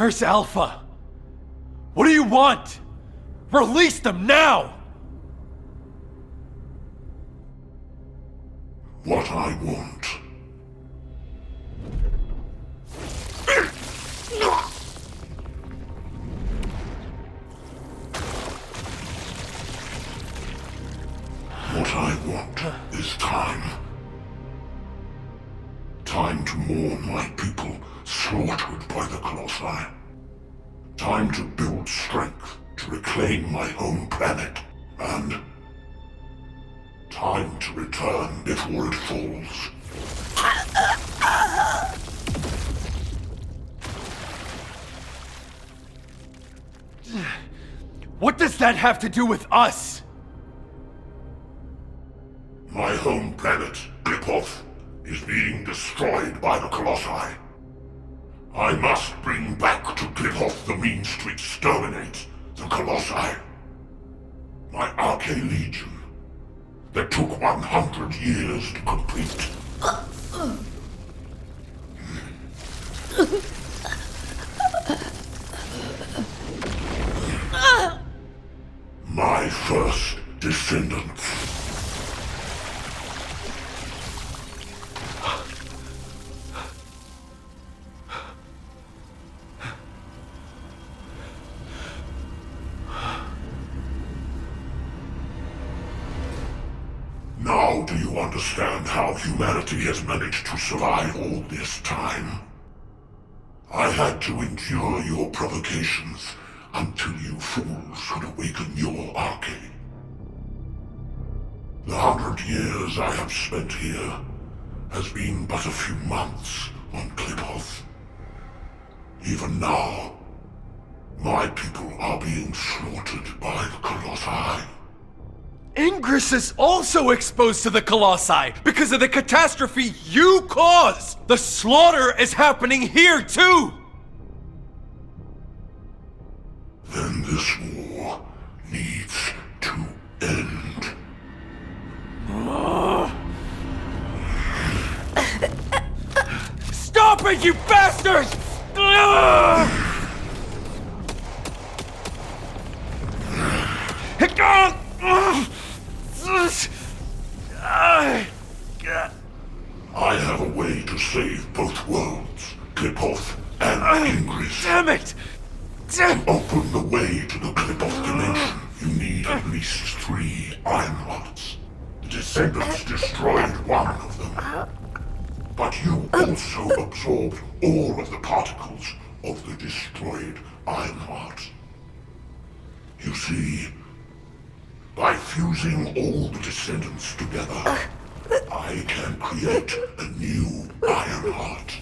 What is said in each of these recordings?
Where's Alpha? What do you want? Release them now! What I want. What I want is time. Time to mourn my people slaughtered by the Colossi. Time to build strength to reclaim my home planet. And time to return before it falls. What does that have to do with us? My home planet, Qlipoth, is being destroyed by the Colossi. I must bring back to Qlipoth the means to exterminate the Colossi. My Arche Legion, that took 100 years to complete. My first descendants. Now do you understand how humanity has managed to survive all this time? I had to endure your provocations until you fools could awaken your Arche. The 100 years I have spent here has been but a few months on Qlipoth. Even now, my people are being slaughtered by the Colossi. Ingress is also exposed to the Colossi because of the catastrophe you caused! The slaughter is happening here too! Then this war needs to end. Stop it, you bastards! I have a way to save both worlds, Qlipoth and Ingress. Damn it! To open the way to the Qlipoth dimension, you need at least 3 Ironhearts. The Descendants destroyed one of them. But you also absorbed all of the particles of the destroyed Ironheart. You see, by fusing all the Descendants together, I can create a new Ironheart.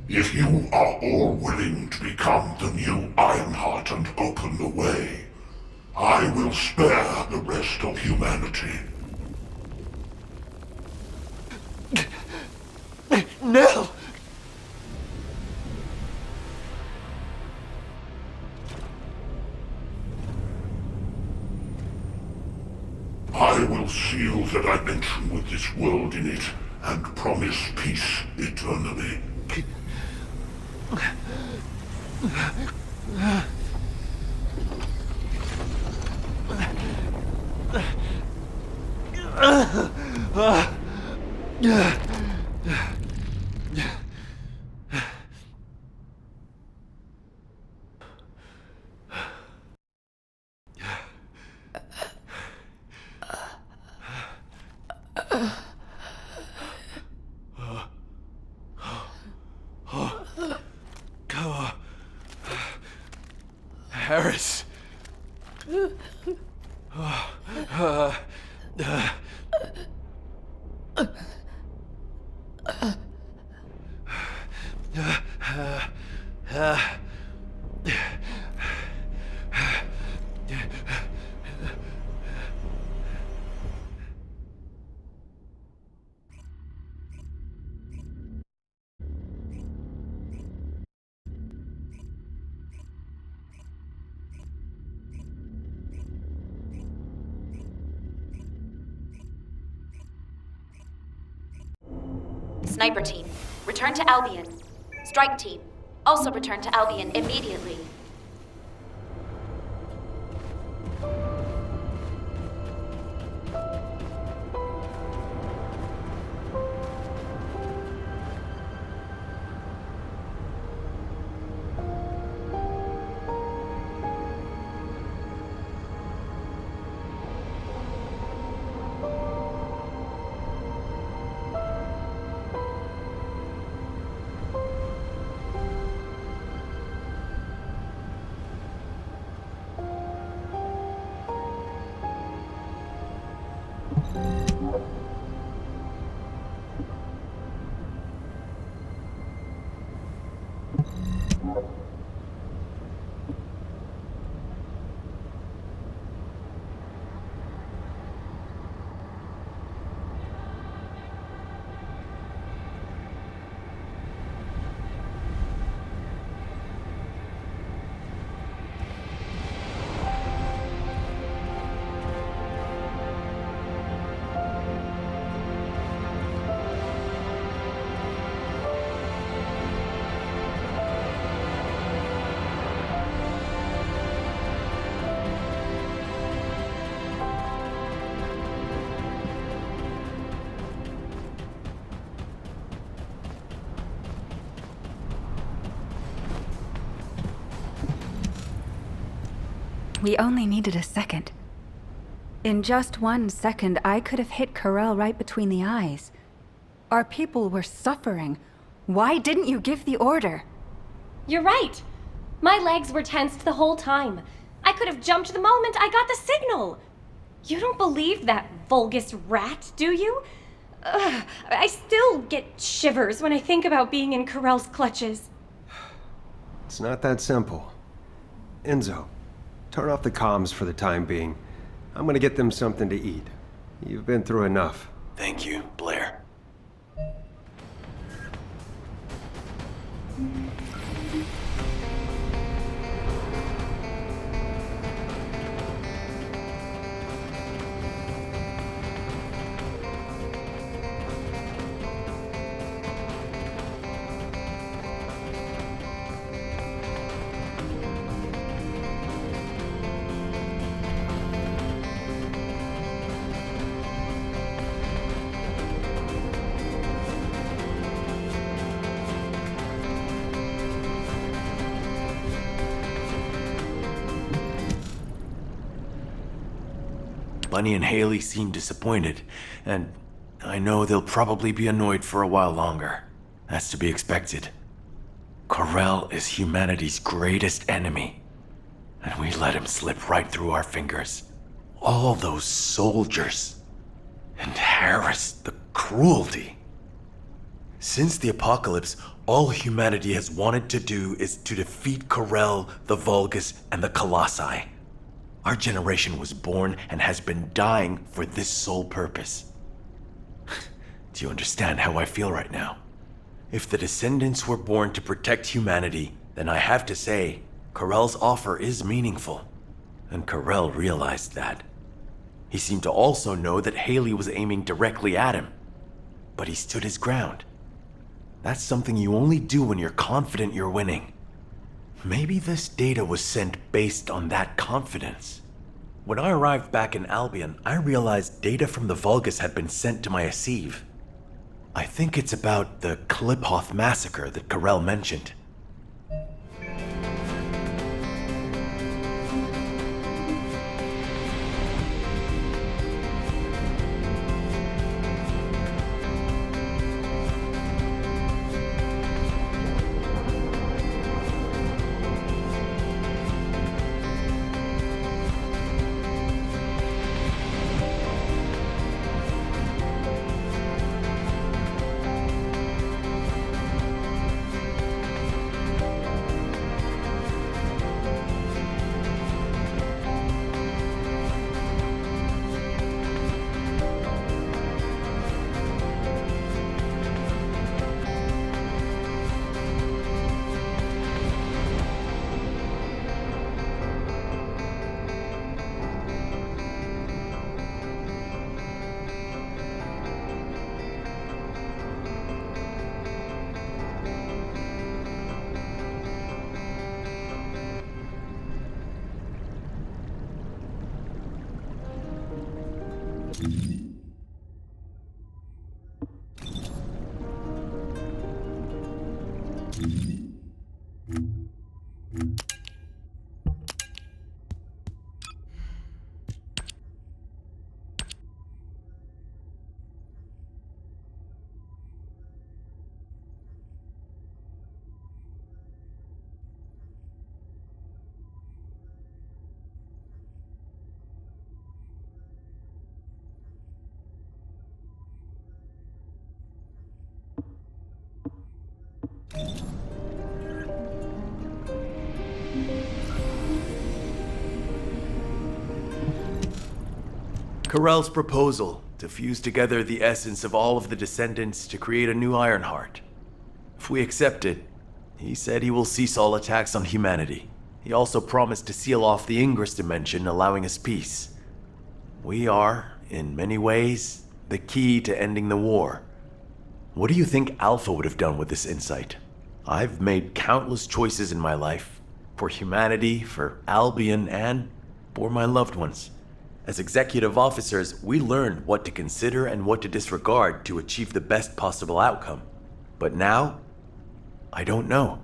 If you are all willing to become the new Ironheart and open the way, I will spare the rest of humanity. Nell! I will seal the dimension with this world in it and promise peace eternally. Harris. Sniper team, return to Albion. Strike team, also return to Albion immediately. We only needed a second. In just 1 second, I could have hit Corell right between the eyes. Our people were suffering. Why didn't you give the order? You're right. My legs were tensed the whole time. I could have jumped the moment I got the signal. You don't believe that Vulgus rat, do you? Ugh, I still get shivers when I think about being in Corell's clutches. It's not that simple. Enzo, turn off the comms for the time being. I'm gonna get them something to eat. You've been through enough. Thank you, Blair. Bunny and Haley seem disappointed, and I know they'll probably be annoyed for a while longer. That's to be expected. Corell is humanity's greatest enemy, and we let him slip right through our fingers. All those soldiers. And Harris, the cruelty. Since the apocalypse, all humanity has wanted to do is to defeat Corell, the Vulgus, and the Colossi. Our generation was born and has been dying for this sole purpose. Do you understand how I feel right now? If the Descendants were born to protect humanity, then I have to say, Corell's offer is meaningful. And Corell realized that. He seemed to also know that Haley was aiming directly at him. But he stood his ground. That's something you only do when you're confident you're winning. Maybe this data was sent based on that confidence. When I arrived back in Albion, I realized data from the Vulgus had been sent to my Asive. I think it's about the Kliphoth massacre that Corell mentioned. Corell's proposal to fuse together the essence of all of the Descendants to create a new Ironheart. If we accept it, he said he will cease all attacks on humanity. He also promised to seal off the Ingress dimension, allowing us peace. We are, in many ways, the key to ending the war. What do you think Alpha would have done with this insight? I've made countless choices in my life. For humanity, for Albion, and for my loved ones. As executive officers, we learn what to consider and what to disregard to achieve the best possible outcome. But now, I don't know.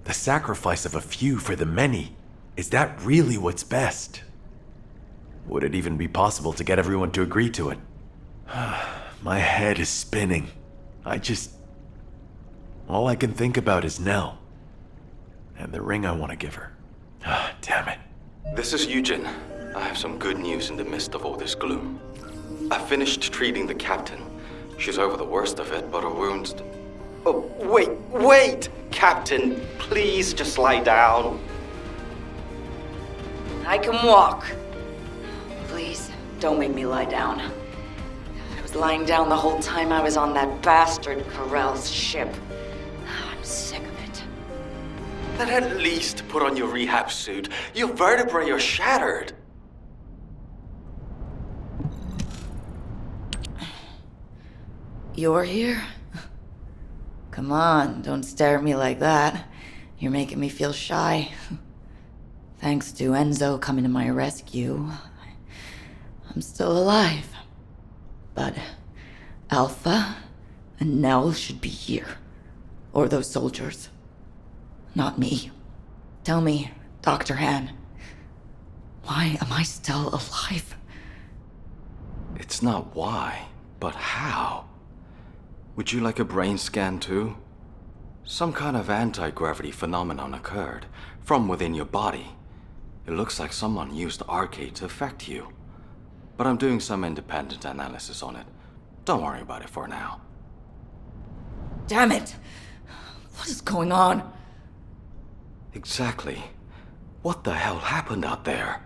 The sacrifice of a few for the many, is that really what's best? Would it even be possible to get everyone to agree to it? My head is spinning. All I can think about is Nell. And the ring I want to give her. Damn it. This is Eugen. I have some good news in the midst of all this gloom. I finished treating the captain. She's over the worst of it, but her wounds... Oh, wait! Captain, please just lie down. I can walk. Please, don't make me lie down. I was lying down the whole time I was on that bastard Corell's ship. I'm sick of it. Then at least put on your rehab suit. Your vertebrae are shattered. You're here? Come on, don't stare at me like that. You're making me feel shy. Thanks to Enzo coming to my rescue, I'm still alive. But Alpha and Nell should be here. Or those soldiers. Not me. Tell me, Dr. Han, why am I still alive? It's not why, but how. Would you like a brain scan too? Some kind of anti-gravity phenomenon occurred from within your body. It looks like someone used Arcade to affect you. But I'm doing some independent analysis on it. Don't worry about it for now. Damn it! What is going on? Exactly. What the hell happened out there?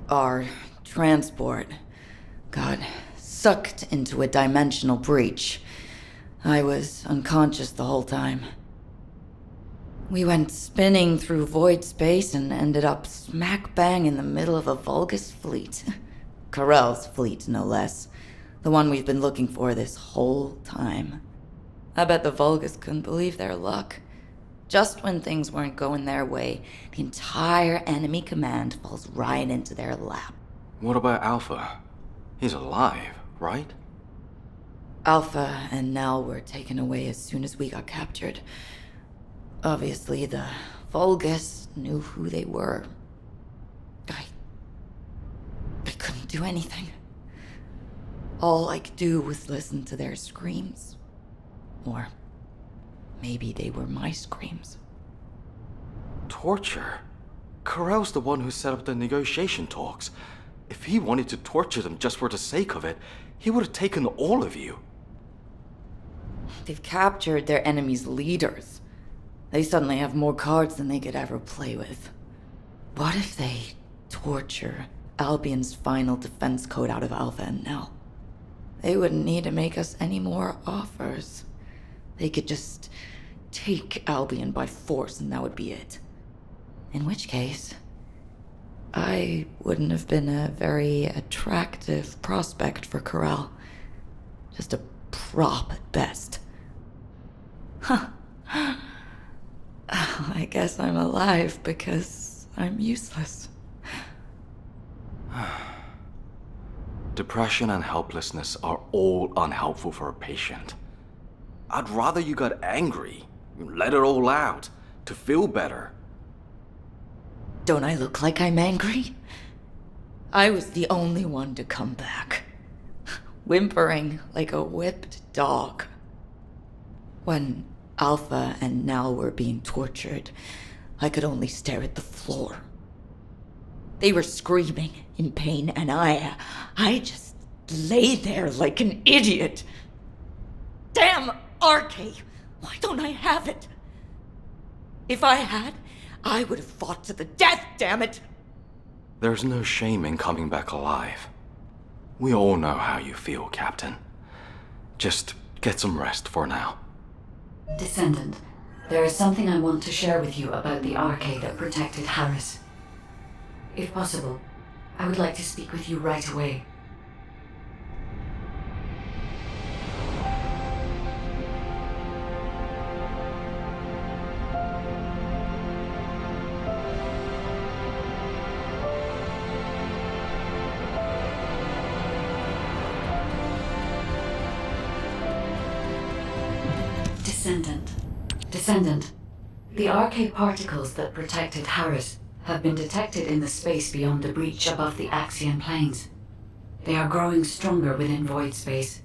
Our transport got sucked into a dimensional breach. I was unconscious the whole time. We went spinning through void space and ended up smack bang in the middle of a Vulgus fleet. Corell's fleet, no less. The one we've been looking for this whole time. I bet the Vulgus couldn't believe their luck. Just when things weren't going their way, the entire enemy command falls right into their lap. What about Alpha? He's alive, right? Alpha and Nell were taken away as soon as we got captured. Obviously, the Vulgus knew who they were. I couldn't do anything. All I could do was listen to their screams. Or maybe they were my screams. Torture? Corell's the one who set up the negotiation talks. If he wanted to torture them just for the sake of it, he would have taken all of you. They've captured their enemy's leaders. They suddenly have more cards than they could ever play with. What if they torture Albion's final defense code out of Alpha and Nell? They wouldn't need to make us any more offers. They could just take Albion by force and that would be it. In which case, I wouldn't have been a very attractive prospect for Corell. Just a prop at best. Huh. I guess I'm alive because I'm useless. Depression and helplessness are all unhelpful for a patient. I'd rather you got angry, let it all out, to feel better. Don't I look like I'm angry? I was the only one to come back, whimpering like a whipped dog. When Alpha and Nell were being tortured, I could only stare at the floor. They were screaming in pain, and I just lay there like an idiot. Damn RK! Why don't I have it? If I had, I would have fought to the death, damn it! There's no shame in coming back alive. We all know how you feel, Captain. Just get some rest for now. Descendant, there is something I want to share with you about the arcade that protected Harris. If possible, I would like to speak with you right away. Descendant, the arcade particles that protected Harris have been detected in the space beyond the breach above the Axion plains. They are growing stronger within void space.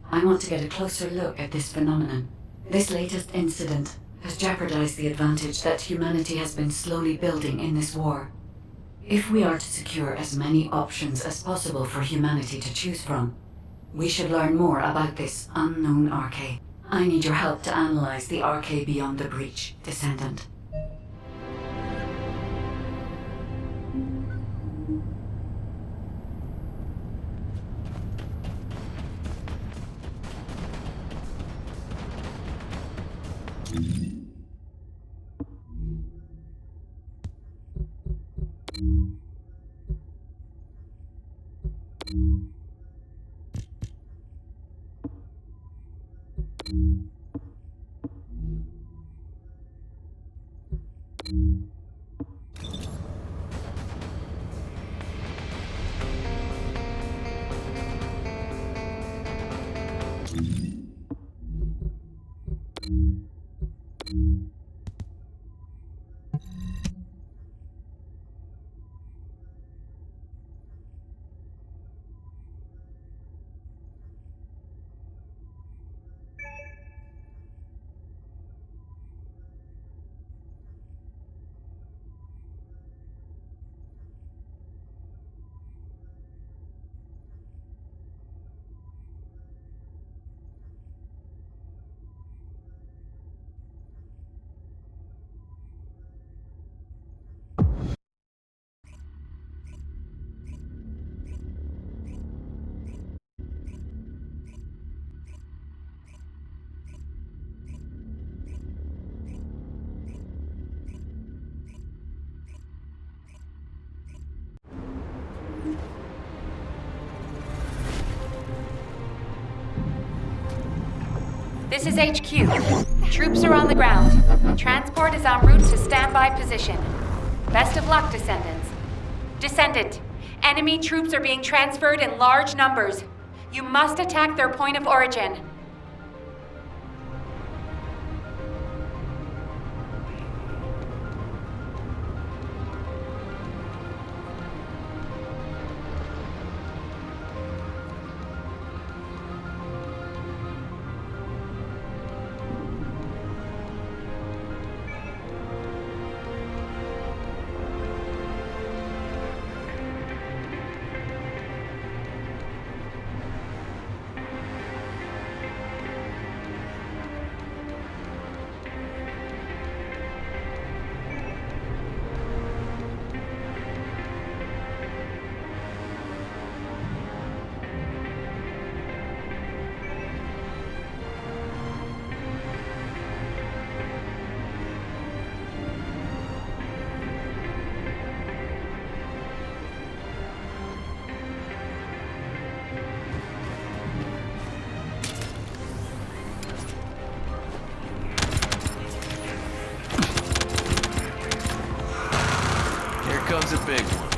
I want to get a closer look at this phenomenon. This latest incident has jeopardized the advantage that humanity has been slowly building in this war. If we are to secure as many options as possible for humanity to choose from, we should learn more about this unknown arcade. I need your help to analyze the arcade beyond the breach, Descendant. This is HQ. Troops are on the ground. Transport is en route to standby position. Best of luck, Descendants. Descendant, enemy troops are being transferred in large numbers. You must attack their point of origin. Comes a big one.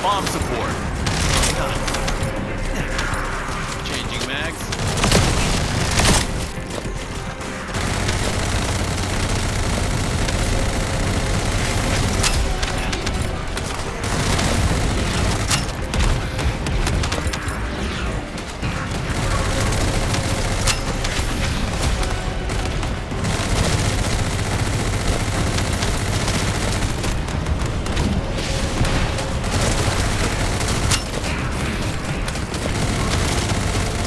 Bomb support. Changing mags.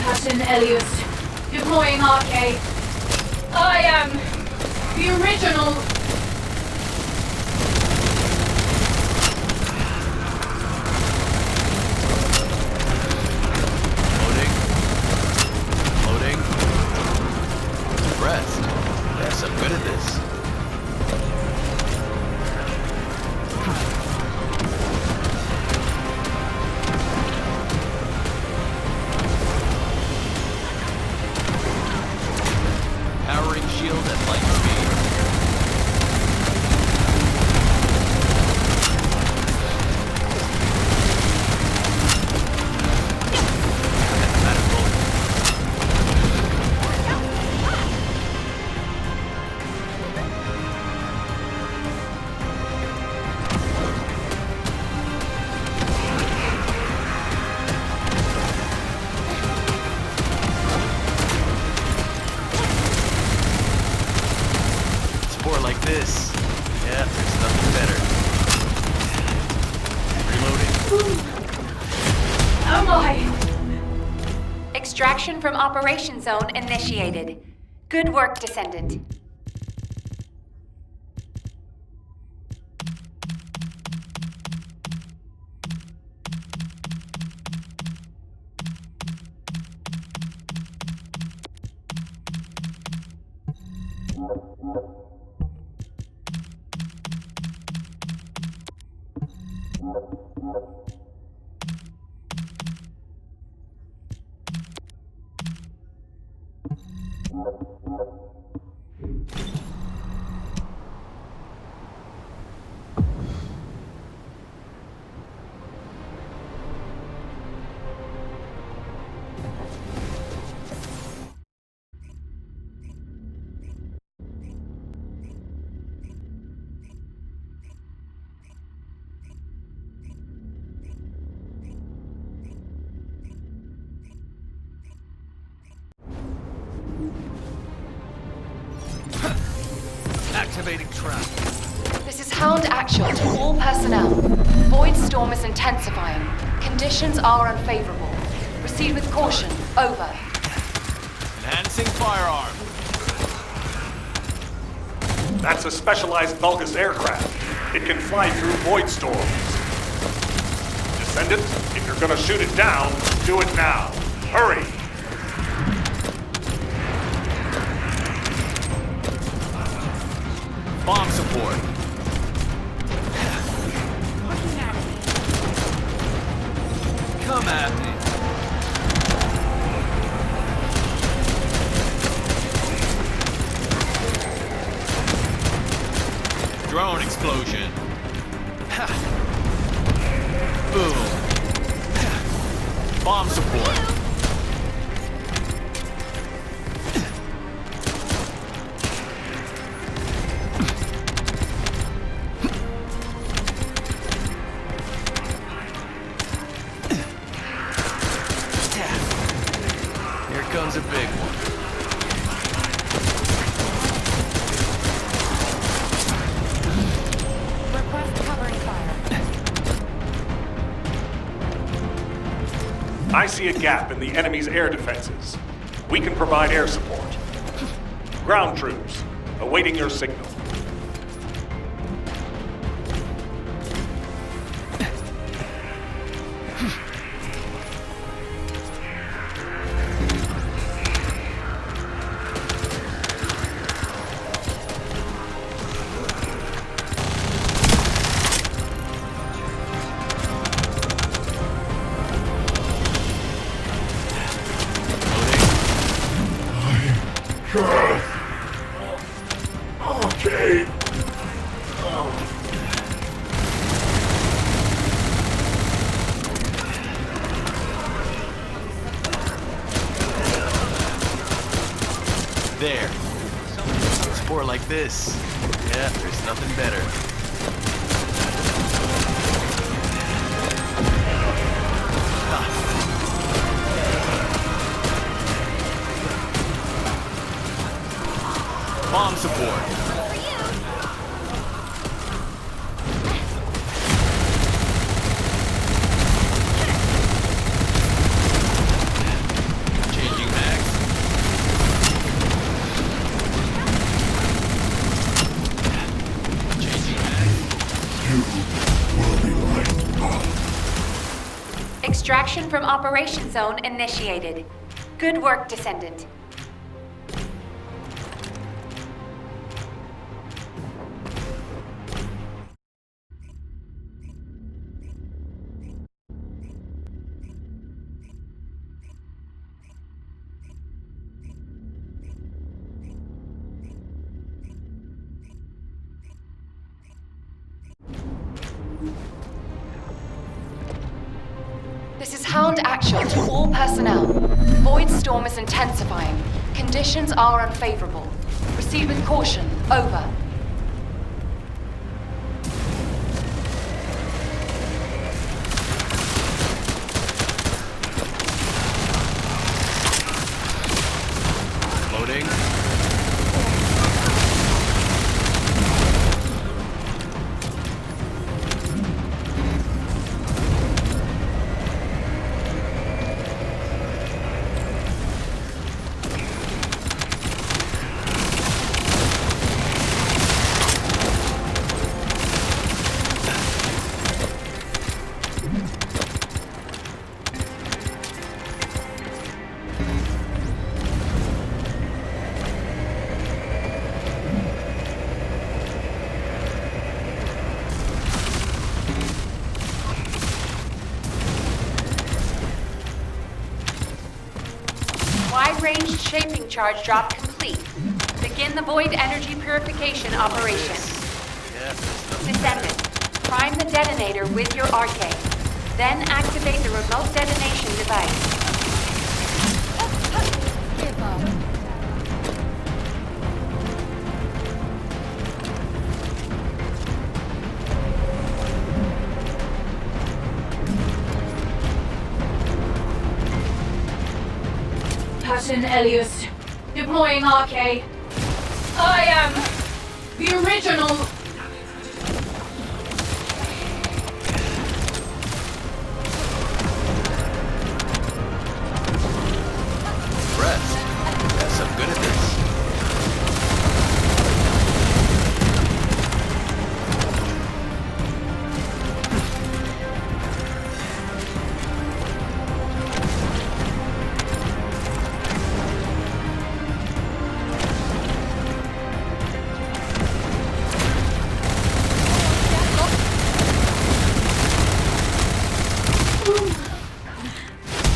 Captain Elias, deploying RK. I am the original. Loading. Rest. Yes, I'm good at this. Powering shield at light speed. Support like this. Yeah, there's nothing better. Reloading. Am I? Extraction from Operation Zone initiated. Good work, Descendant. Activating trap. This is Hound Axion to all personnel. Void storm is intensifying. Conditions are unfavorable. Proceed with caution. Over. Enhancing firearm. That's a specialized Vulgus aircraft. It can fly through void storms. Descendant, if you're gonna shoot it down, do it now. Hurry! Bomb support. Come at me. Drone explosion. Ha. Boom. Ha. Bomb support. Here comes a big one. Request covering fire. I see a gap in the enemy's air defenses. We can provide air support. Ground troops, awaiting your signal. Okay. there. It's more like this. Yeah, there's nothing better. Bomb support. Changing mags. Changing mags. You will be lightened up. Extraction from Operation Zone initiated. Good work, Descendant. This is Hound Axion to all personnel. Void storm is intensifying. Conditions are unfavorable. Proceed with caution. Over. Loading. Wide-range shaping charge drop complete. Begin the void energy purification operation. Descendant, prime the detonator with your arcade. Then activate the remote detonation device. Captain Elias, deploying arcade. I am the original. Rest. Yes, I'm good at this.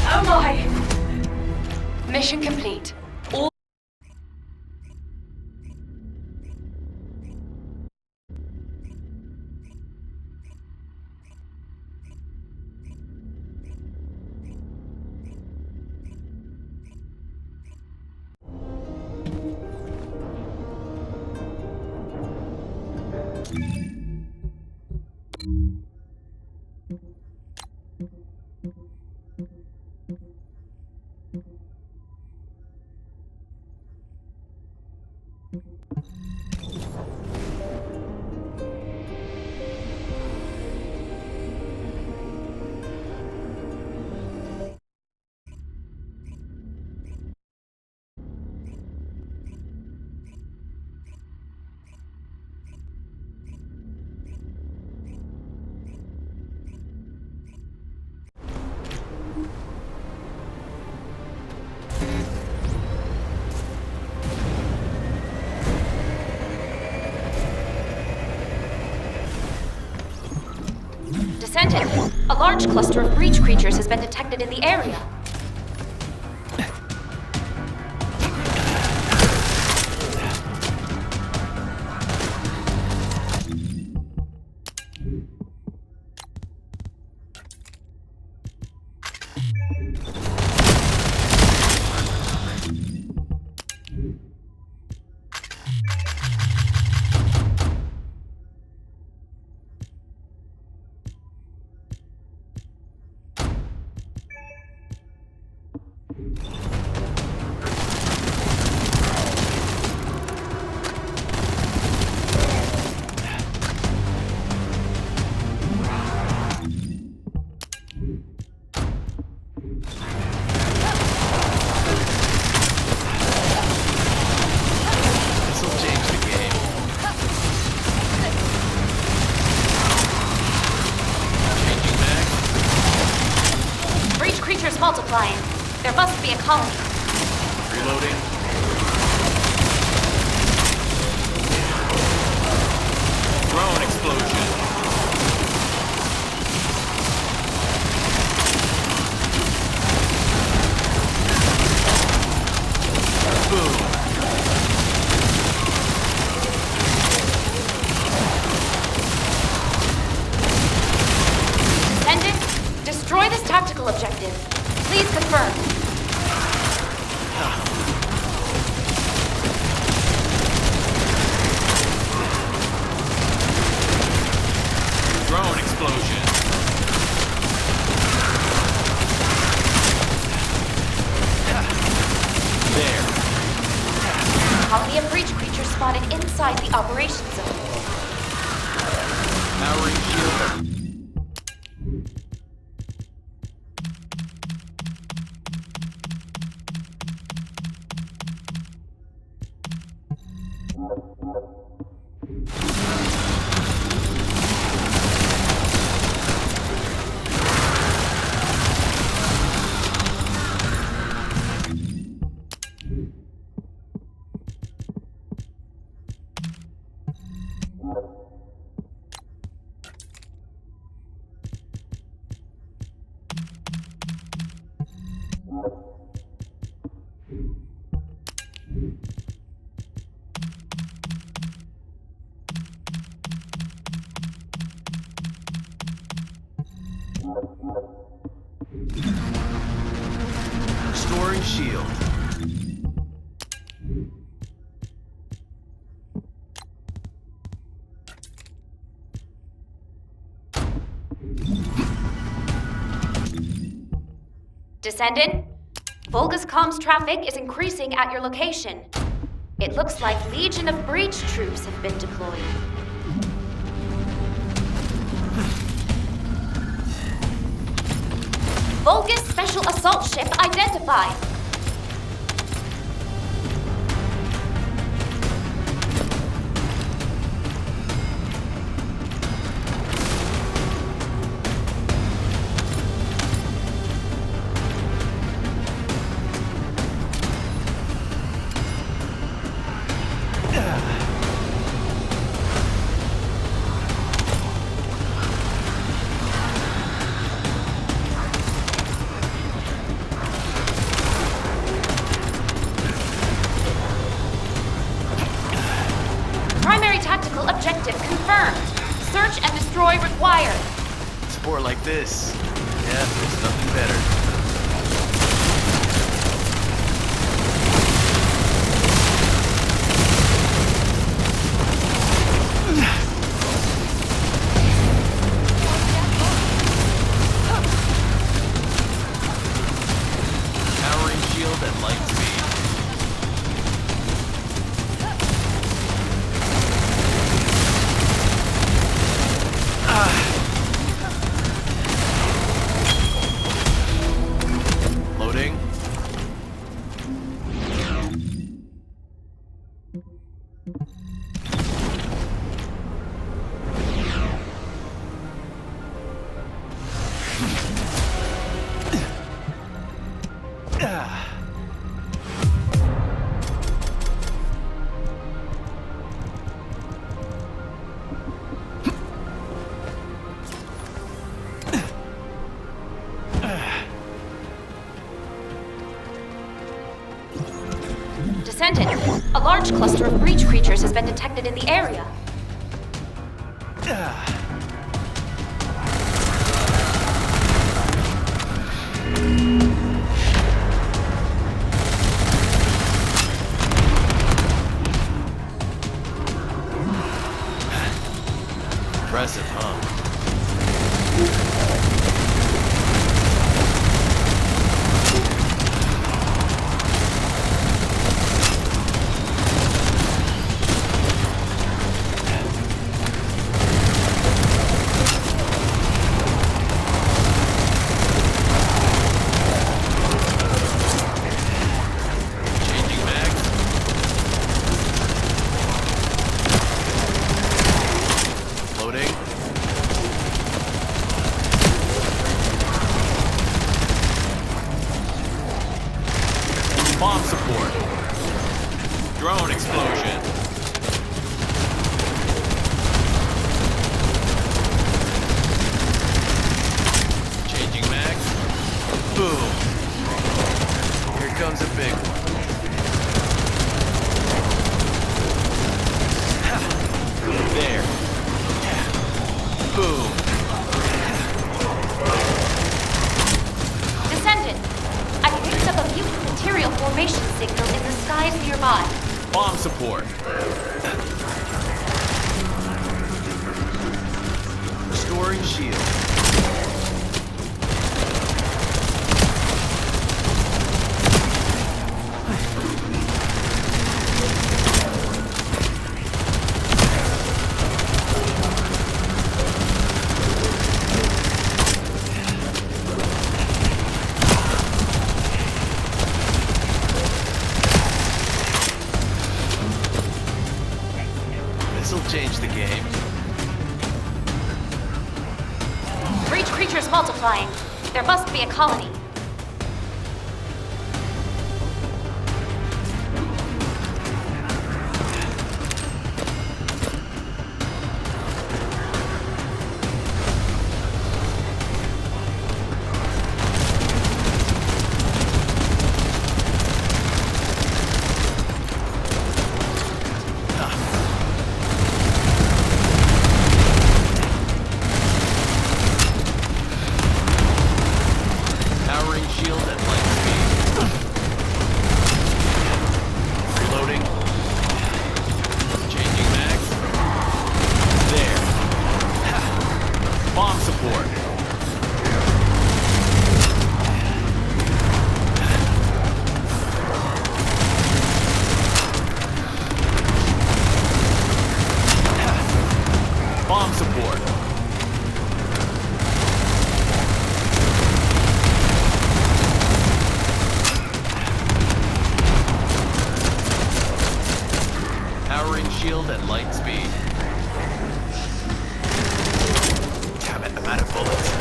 Am I? Mission complete. All Descendant, a large cluster of breach creatures has been detected in the area. multiplying. There must be a colony. Reloading. Drone explosion. Boom. Descendant, destroy this tactical objective. Please confirm. Drone explosion. There. Colony of breach creatures spotted inside the operations zone. Powering shield. Restoring shield. Descendant, Volga's comms traffic is increasing at your location. It looks like Legion of Breach troops have been deployed. Volga's special assault ship identified. Primary tactical objective confirmed. Search and destroy required. Sport like this. Yeah, there's nothing better. Powering shield at light speed. Loading. Descendant, a large cluster of breach creatures has been detected in the area. Impressive, huh? Bomb support. Restoring shield. This'll change the game. Breach creatures multiplying. There must be a colony. Powering shield at light speed. Reloading. Changing mags. There. Ha. Bomb support. Ha. Bomb support. Powering shield at light speed. Damn it, I'm out of bullets.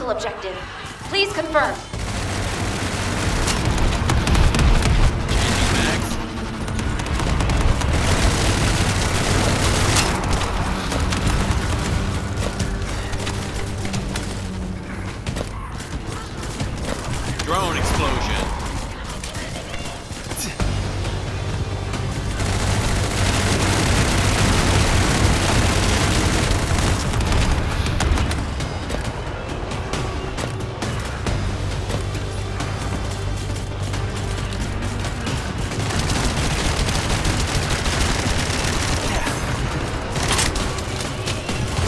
hostile objective. Please confirm. Max. Drone explosion.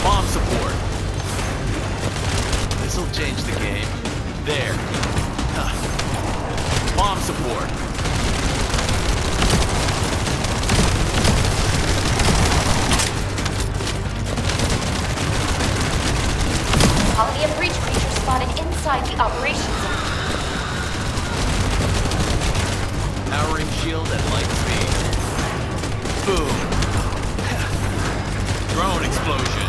Bomb support. This'll change the game. There. Bomb support. Colony of breach creatures spotted inside the operations zone. Powering shield at light speed. Boom. Drone explosion.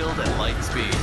shield at light speed.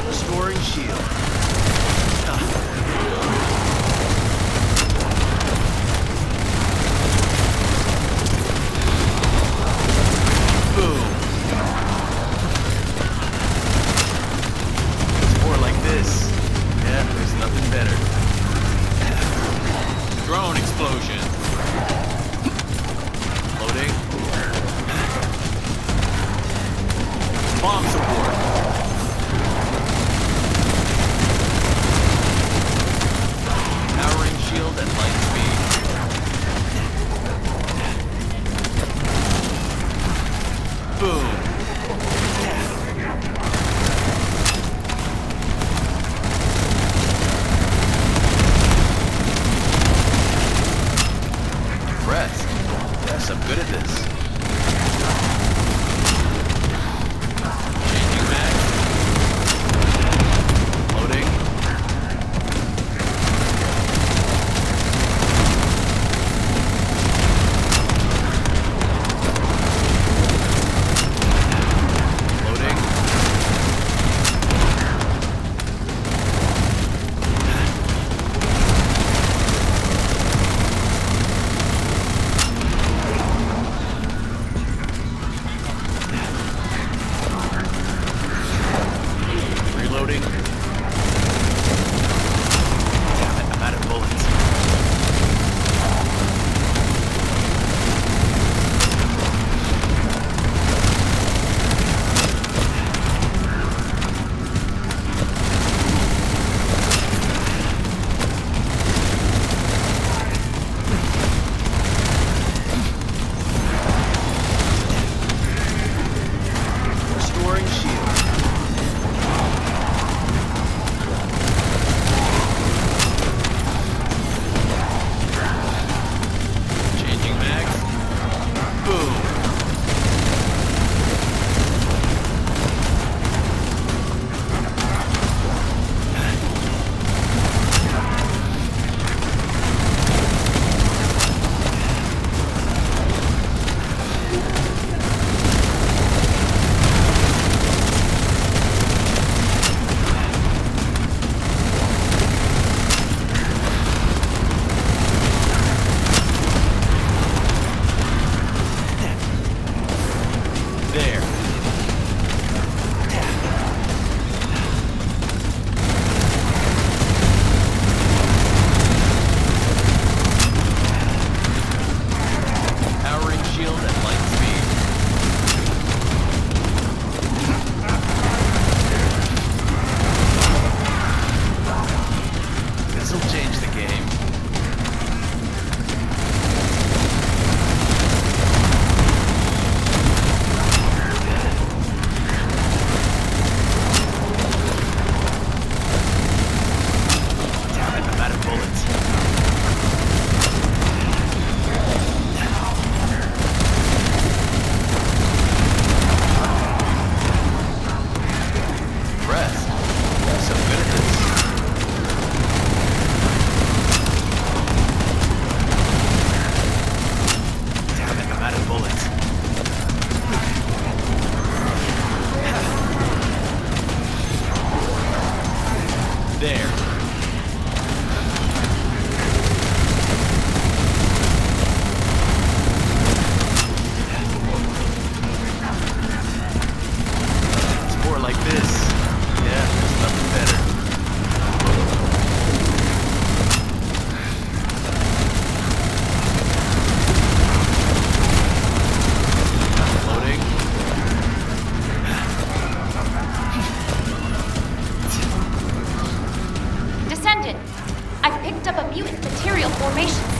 Restoring shield. Boom. It's more like this. Yeah, there's nothing better. Drone explosion. Loading. Bomb support. Powering shield at light speed. Boom. Impressed. Yes, I'm good at this. Changing mag. Loading. Loading.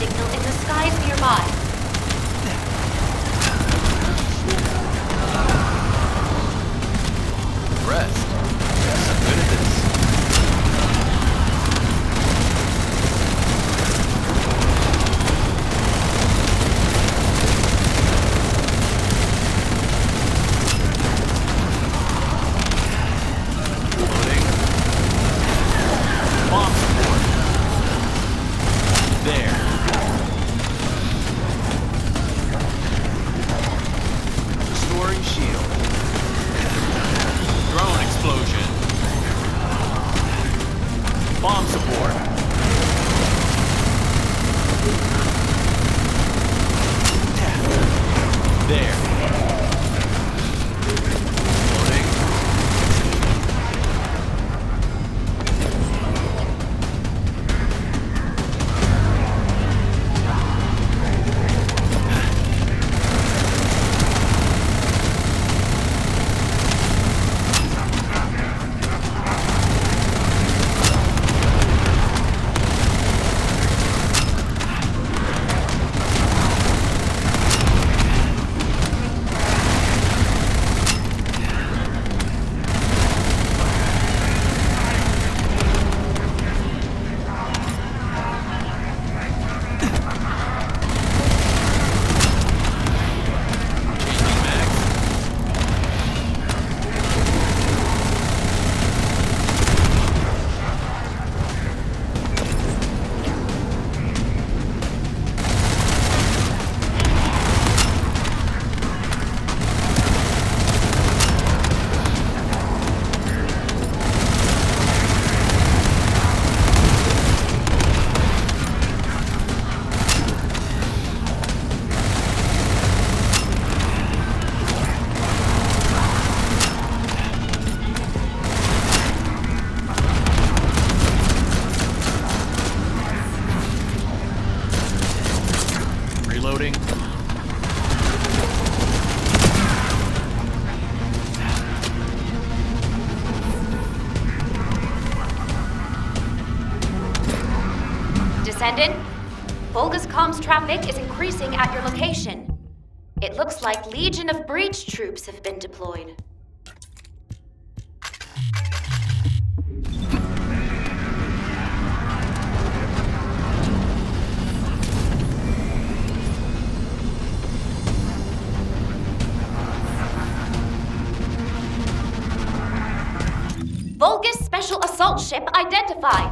signal in the skies nearby. Rest. Yes, I'm good at this. Loading. Bomb support. There. Restoring shield. Drone explosion. Bomb support. There. Loading. Changing max. Reloading. Descendant, Volga's comms traffic is increasing at your location. It looks like Legion of Breach troops have been deployed. Volga's special assault ship identified.